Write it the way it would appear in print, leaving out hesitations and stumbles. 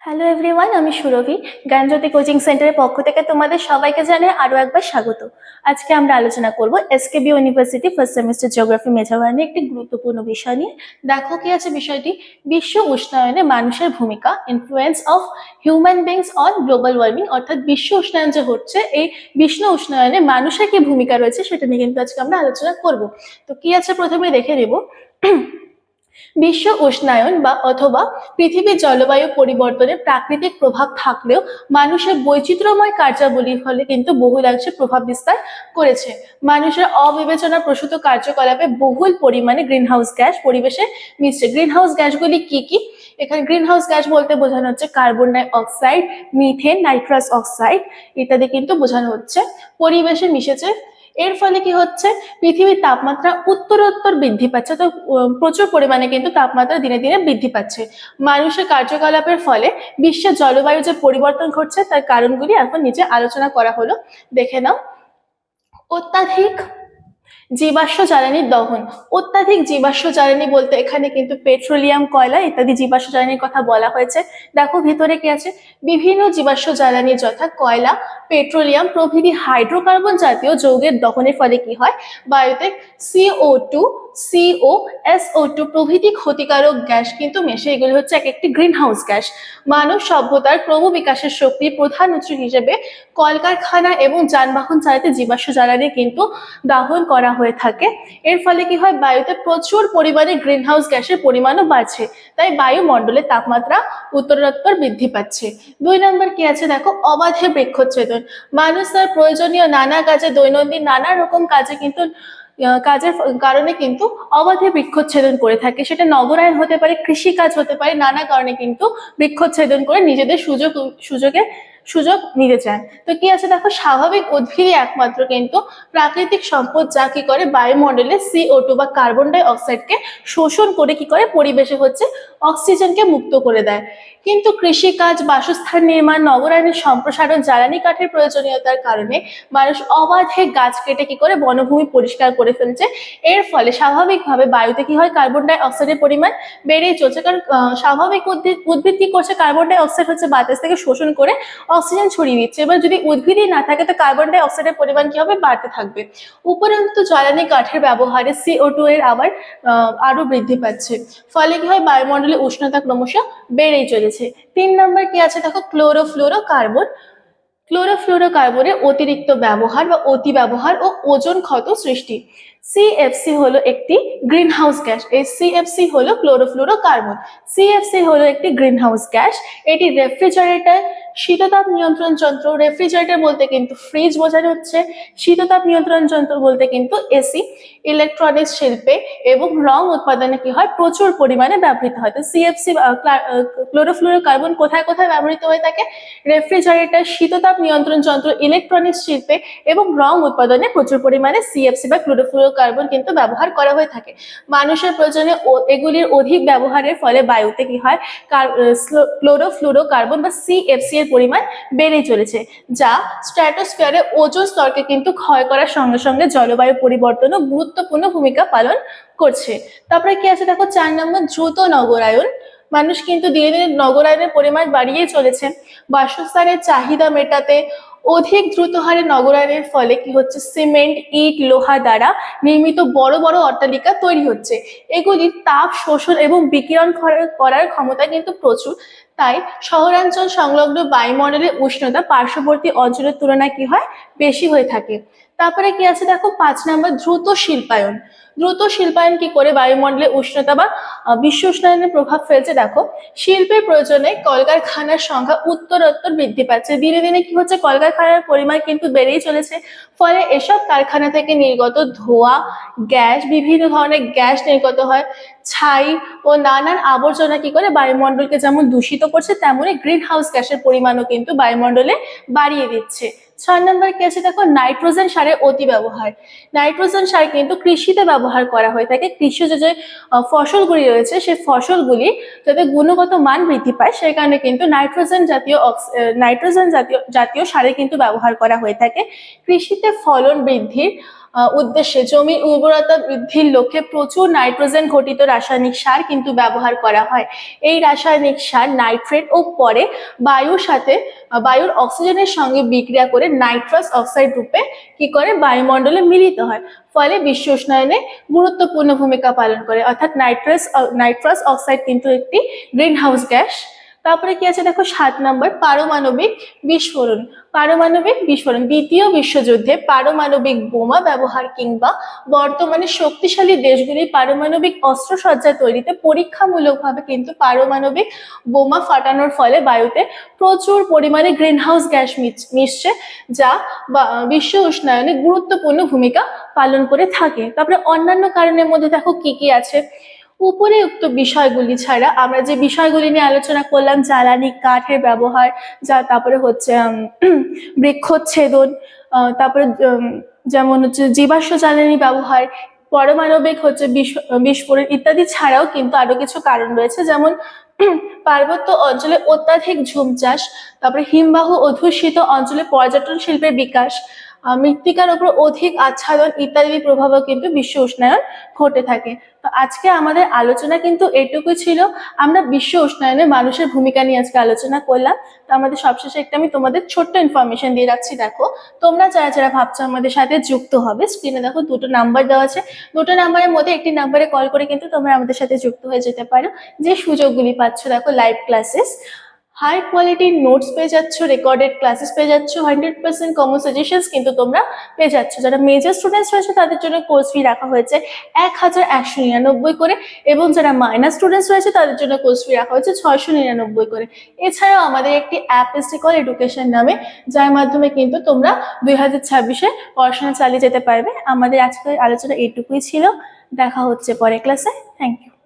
Hello everyone, আমি সুরভি। জ্ঞানজ্যোতি coaching সেন্টারের পক্ষ থেকে তোমাদের সবাইকে জানাই আরও একবার স্বাগত। আজকে আমরা আলোচনা করব SKB university first semester geography major ওয়ানে একটি গুরুত্বপূর্ণ বিষয় নিয়ে। দেখো কি আছে বিষয়টি, বিশ্ব উষ্ণায়নে মানুষের ভূমিকা, influence of human beings on global warming. অর্থাৎ বিশ্ব উষ্ণায়ন যে হচ্ছে, এই বিশ্ব উষ্ণায়নে মানুষের কি ভূমিকা রয়েছে সেটা নিয়ে কিন্তু আজকে আমরা আলোচনা করব। তো কি আছে প্রথমে দেখে নেব। বিশ্ব উষ্ণায়ন অথবা পৃথিবীর জলবায়ু পরিবর্তনে প্রাকৃতিক প্রভাব থাকলেও মানুষের বৈচিত্র্যময় কার্যাবলীর ফলে কিন্তু বহুলাংশে প্রভাব বিস্তার করেছে। মানুষের অবিবেচনা প্রসূত কার্যকলাপে বহুল পরিমাণে গ্রিনহাউস গ্যাস পরিবেশে মিশছে। গ্রিনহাউস গ্যাসগুলি কি কি? এখানে গ্রিনহাউস গ্যাস বলতে বোঝানো হচ্ছে carbon die oxide, methane, nitrous oxide ইত্যাদি কিন্তু বোঝানো হচ্ছে পরিবেশে মিশেছে। এর ফলে কি হচ্ছে, পৃথিবীর তাপমাত্রা উত্তরোত্তর বৃদ্ধি পাচ্ছে। তো প্রচুর পরিমাণে কিন্তু তাপমাত্রা দিনে দিনে বৃদ্ধি পাচ্ছে। মানুষের কার্যকলাপের ফলে বিশ্বের জলবায়ু যে পরিবর্তন ঘটছে তার কারণগুলি এখন নিচে আলোচনা করা হলো, দেখে নাও। অত্যাধিক জীবাশ্ম জ্বালানির দহন। অত্যাধিক জীবাশ্ম জ্বালানি বলতে এখানে কিন্তু পেট্রোলিয়াম, কয়লা ইত্যাদি জীবাশ্ম জ্বালানির কথা বলা হয়েছে। দেখো ভিতরে কি আছে, বিভিন্ন জীবাশ্ম জ্বালানি যথা কয়লা, পেট্রোলিয়াম প্রভৃতি হাইড্রোকার্বন জাতীয় যৌগের দহনের ফলে কি হয়, বায়ুতে CO2, CO, SO2 প্রভৃতি ক্ষতিকারক গ্যাস কিন্তু মেশে। এগুলি হচ্ছে এক একটি গ্রিনহাউস গ্যাস। মানব সভ্যতার ক্রমবিকাশের শক্তির প্রধান উৎস হিসেবে কলকারখানা এবং যানবাহন চালাতে জীবাশ্ম জ্বালানি কিন্তু দহন করা হয়ে থাকে। এর ফলে কি হয়, বায়ুতে প্রচুর পরিমাণে গ্রিনহাউস গ্যাসের পরিমাণও বাড়ছে, তাই বায়ুমণ্ডলের তাপমাত্রা উত্তরোত্তর বৃদ্ধি পাচ্ছে। 2 নম্বর কি আছে দেখো, অবাধে বৃক্ষচ্ছেদন। মানুষ তার প্রয়োজনীয় নানা কাজে, দৈনন্দিন নানা রকম কাজে কিন্তু কাজের কারণে কিন্তু অবাধে বৃক্ষচ্ছেদন করে থাকে। সেটা নগরায়ন হতে পারে, কৃষিকাজ হতে পারে, নানা কারণে কিন্তু বৃক্ষচ্ছেদন করে নিজেদের সুযোগ নিতে চায়। তো কি আছে দেখো, স্বাভাবিক উদ্ভিদই একমাত্র কিন্তু প্রাকৃতিক সম্পদ যা কি করে বায়ুমণ্ডলে CO2 বা কার্বন ডাই অক্সাইডকে শোষণ করে কি করে পরিবেশে হচ্ছে অক্সিজেনকে মুক্ত করে দেয়। কিন্তু কৃষিকাজ, বাসস্থান নির্মাণ, নগরায়নের সম্প্রসারণ, জ্বালানি কাঠের প্রয়োজনীয়তার কারণে মানুষ অবাধে গাছ কেটে কি করে বনভূমি পরিষ্কার করে ফেলছে। এর ফলে স্বাভাবিকভাবে বায়ুতে কি হয়, কার্বন ডাই অক্সাইডের পরিমাণ বেড়েই চলছে। কারণ স্বাভাবিক উদ্ভিদ কি করছে, কার্বন ডাই অক্সাইড হচ্ছে বাতাস থেকে শোষণ করে অক্সিজেন ছড়িয়ে দিচ্ছে। এবার যদি উদ্ভিদই না থাকে তো কার্বন ডাই অক্সাইডের পরিমাণ কি হবে, বাড়তে থাকবে। উপরন্তু জ্বালানি কাঠের ব্যবহারে CO2 এর আরো বৃদ্ধি পাচ্ছে। ফলে কি হয়, বায়ুমণ্ডলে উষ্ণতা ক্রমশ বেড়েই চলেছে। 3 নম্বর কি আছে দেখো, ক্লোরোফ্লোরোকার্বন। ক্লোরোফ্লোরোকার্বনের অতিরিক্ত ব্যবহার বা অতি ব্যবহার ও ওজোন ক্ষত সৃষ্টি। CFC হলো একটি গ্রিনহাউস গ্যাস। এই CFC হলো ক্লোরোফ্লোরোকার্বন। CFC হলো একটি গ্রিনহাউস গ্যাস। এটি রেফ্রিজারেটর, শীততাপ নিয়ন্ত্রণ যন্ত্র, রেফ্রিজারেটর বলতে কিন্তু ফ্রিজ বোঝানো হচ্ছে, শীততাপ নিয়ন্ত্রণ যন্ত্র বলতে কিন্তু AC, ইলেকট্রনিক্স শিল্পে এবং রং উৎপাদনে কি হয়, প্রচুর পরিমাণে ব্যবহৃত হয়। তো CFC ক্লোরোফ্লোরোকার্বন কোথায় কোথায় ব্যবহৃত হয়ে থাকে, রেফ্রিজারেটর, শীততাপ নিয়ন্ত্রণ যন্ত্র, ইলেকট্রনিক্স শিল্পে এবং রং উৎপাদনে প্রচুর পরিমাণে CFC বা ক্লোরোফ্লোরোকার্বন কিন্তু ব্যবহার করা হয়ে থাকে। মানুষের প্রয়োজনে এগুলির অধিক ব্যবহারের ফলে বায়ুতে কি হয়, ক্লোরোফ্লোরোকার্বন বা CFC এর পরিমাণ বেড়ে চলেছে, যা স্ট্র্যাটোস্ফিয়ারে ওজোন স্তরকে কিন্তু ক্ষয় করার সঙ্গে সঙ্গে জলবায়ু পরিবর্তনও গুরুত্বপূর্ণ ভূমিকা পালন করছে। তারপরে কি আছে দেখো, 4 নম্বর দ্রুত নগরায়ন। মানুষ কিন্তু ধীরে ধীরে নগরায়নের পরিমাণ বাড়িয়েই চলেছে। বাসস্থানের চাহিদা মেটাতে অধিক দ্রুত হারে নগরায়নের ফলে কি হচ্ছে, সিমেন্ট, ইট, লোহা দ্বারা নির্মিত বড় বড় অট্টালিকা তৈরি হচ্ছে। এগুলির তাপ শোষণ এবং বিকিরণ করার ক্ষমতা কিন্তু প্রচুর। তাই শহরাঞ্চল সংলগ্ন বায়ুমণ্ডলের উষ্ণতা পার্শ্ববর্তী অঞ্চলের তুলনায় কি হয়, বেশি হয়ে থাকে। তারপরে কি আছে দেখো, 5 নম্বর দ্রুত শিল্পায়ন। দ্রুত শিল্পায়ন কি করে বায়ুমণ্ডলে উষ্ণতা বা বিশ্ব উষ্ণায়নের প্রভাব ফেলছে দেখো। শিল্পের প্রয়োজনে কলকারখানার সংখ্যা উত্তরোত্তর বৃদ্ধি পাচ্ছে। দিনে দিনে কি হচ্ছে, কলকারখানার পরিমাণ কিন্তু বেড়েই চলেছে। ফলে এসব কারখানা থেকে নির্গত ধোঁয়া, গ্যাস, বিভিন্ন ধরনের গ্যাস নির্গত হয়। ছাই ও নানান আবর্জনা কি করে বায়ুমণ্ডলকে যেমন দূষিত করছে, তেমনই গ্রিন হাউস গ্যাসের পরিমাণও কিন্তু বায়ুমণ্ডলে বাড়িয়ে দিচ্ছে। 6 নম্বর কি আছে দেখো, নাইট্রোজেন সারের অতি ব্যবহার। নাইট্রোজেন সার কিন্তু কৃষিতে ব্যবহার করা হয়ে থাকে। কৃষিজ যে ফসলগুলি রয়েছে, সেই ফসলগুলি যাতে গুণগত মান বৃদ্ধি পায়, সেই কারণে কিন্তু নাইট্রোজেন জাতীয় সারে কিন্তু ব্যবহার করা হয়ে থাকে। কৃষিতে ফলন বৃদ্ধির উদ্দেশ্যে জমির উর্বরতা বৃদ্ধির লক্ষ্যে প্রচুর নাইট্রোজেন ঘটিত রাসায়নিক সার কিন্তু ব্যবহার করা হয়। এই রাসায়নিক সার নাইট্রেট ও পরে বায়ুর অক্সিজেনের সঙ্গে বিক্রিয়া করে নাইট্রাস অক্সাইড রূপে কি করে বায়ুমণ্ডলে মিলিত হয়, ফলে বিশ্ব উষ্ণায়নে গুরুত্বপূর্ণ ভূমিকা পালন করে। অর্থাৎ নাইট্রাস অক্সাইড কিন্তু একটি গ্রিন হাউস গ্যাস। তারপরে কি আছে দেখো 7 নম্বর, পারমাণবিক বিস্ফোরণ। পারমাণবিক বিস্ফোরণ দ্বিতীয় বিশ্বযুদ্ধে পারমাণবিক বোমা ব্যবহার কিংবা বর্তমানে শক্তিশালী দেশগুলি পারমাণবিক অস্ত্রসজ্জা তৈরিতে পরীক্ষামূলকভাবে কিন্তু পারমাণবিক বোমা ফাটানোর ফলে বায়ুতে প্রচুর পরিমাণে গ্রিনহাউস গ্যাস মিশছে, যা বিশ্ব উষ্ণায়নে গুরুত্বপূর্ণ ভূমিকা পালন করে থাকে। তারপরে অন্যান্য কারণের মধ্যে দেখো কি কি আছে। উপরে উক্ত বিষয়গুলি ছাড়া আমরা যে বিষয়গুলি নিয়ে আলোচনা করলাম, জ্বালানি কাঠের ব্যবহার, তারপরে হচ্ছে বৃক্ষচ্ছেদন, তারপরে যেমন হচ্ছে জীবাশ্ম জ্বালানি ব্যবহার, পারমাণবিক হচ্ছে বিস্ফোরণ ইত্যাদি ছাড়াও কিন্তু আরো কিছু কারণ রয়েছে, যেমন পার্বত্য অঞ্চলে অত্যাধিক ঝুম চাষ, তারপরে হিমবাহ অধ্যুষিত অঞ্চলে পর্যটন শিল্পের বিকাশ, মৃত্তিকার উপর অধিক আচ্ছাদন ইত্যাদির প্রভাবও কিন্তু বিশ্ব উষ্ণায়ন ঘটে থাকে। তো আজকে আমাদের আলোচনা কিন্তু এটুকু ছিল। আমরা বিশ্ব উষ্ণায়নে মানুষের ভূমিকা নিয়ে আজকে আলোচনা করলাম। তো আমাদের সবশেষে একটা আমি তোমাদের ছোট্ট ইনফরমেশন দিয়ে রাখছি। দেখো, তোমরা যারা যারা ভাবছো আমাদের সাথে যুক্ত হবে, স্ক্রিনে দেখো 2টো নাম্বার দেওয়া আছে। 2টো নাম্বারের মধ্যে একটি নাম্বারে কল করে কিন্তু তোমরা আমাদের সাথে যুক্ত হয়ে যেতে পারো। যে সুযোগগুলি পাচ্ছ, দেখো লাইভ ক্লাসেস, হাই কোয়ালিটির নোটস পেয়ে যাচ্ছ, রেকর্ডেড ক্লাসেস পেয়ে যাচ্ছ, 100% কমন সাজেশনস কিন্তু তোমরা পেয়ে যাচ্ছ। যারা মেজর স্টুডেন্টস রয়েছে তাদের জন্য কোর্স ফি রাখা হয়েছে 1199 করে, এবং যারা মাইনর স্টুডেন্টস রয়েছে তাদের জন্য কোর্স ফি রাখা হয়েছে 699 করে। এছাড়াও আমাদের একটি অ্যাপ এসটিকল এডুকেশন নামে, যার মাধ্যমে কিন্তু তোমরা 2026-এ পড়াশোনা চালিয়ে যেতে পারবে। আমাদের আজকের আলোচনা এইটুকুই ছিল। দেখা হচ্ছে পরের ক্লাসে। Thank you.